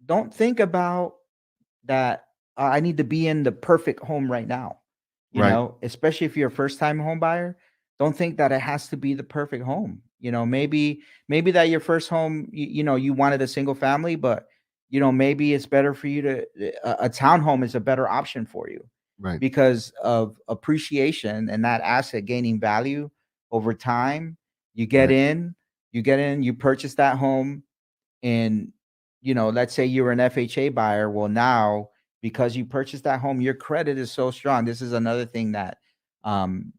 don't think about that. I need to be in the perfect home right now. Right. Especially if you're a first time home buyer, don't think that it has to be the perfect home. Maybe that your first home, you wanted a single family, but maybe it's better for you to a townhome is a better option for you Right. because of appreciation and that asset gaining value over time. You get Right. in, you purchase that home, and let's say you're an FHA buyer. Well, now because you purchased that home, your credit is so strong. This is another thing that um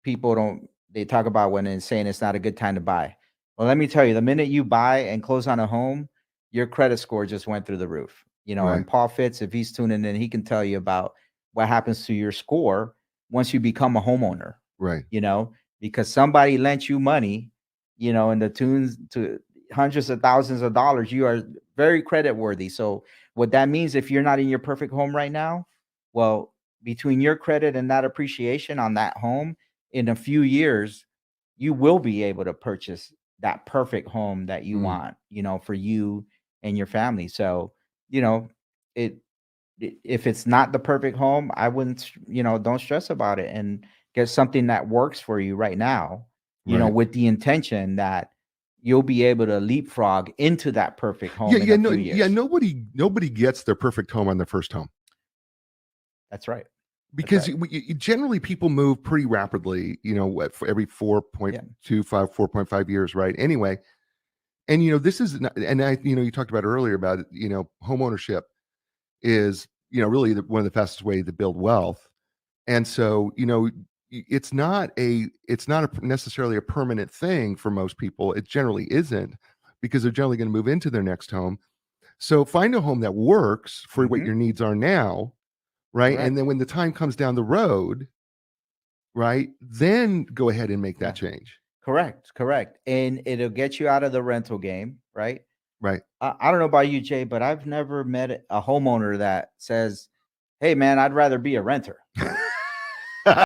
people don't they talk about when it's saying it's not a good time to buy. Well, let me tell you, the minute you buy and close on a home, your credit score just went through the roof. Right. And Paul Fitz, if he's tuning in, he can tell you about what happens to your score once you become a homeowner, Right. you know, because somebody lent you money, in the tunes to hundreds of thousands of dollars. You are very credit worthy. So what that means, if you're not in your perfect home right now, well, between your credit and that appreciation on that home, in a few years, you will be able to purchase that perfect home that you Mm. want, for you and your family. So, you know, it if it's not the perfect home, I wouldn't, don't stress about it and get something that works for you right now, Right. with the intention that you'll be able to leapfrog into that perfect Yeah. home in Yeah. a No. few Yeah. years. Nobody gets their perfect home on their first home That's right. That's because right. generally people move pretty rapidly. For every Yeah. 4.25, 4.5 years, right? Anyway, and this is not, and you talked about earlier about home ownership is really one of the fastest way to build wealth. And so it's not necessarily a permanent thing for most people. It generally isn't, because they're generally going to move into their next home. So find a home that works for what Hmm. your needs are now, right? And then Correct. when the time comes down the road, right, then go ahead and make that Yeah. change. Correct. Correct. And it'll get you out of the rental game, right? Right. I don't know about you, Jay, but I've never met a homeowner that says, "Hey, man, I'd rather be a renter."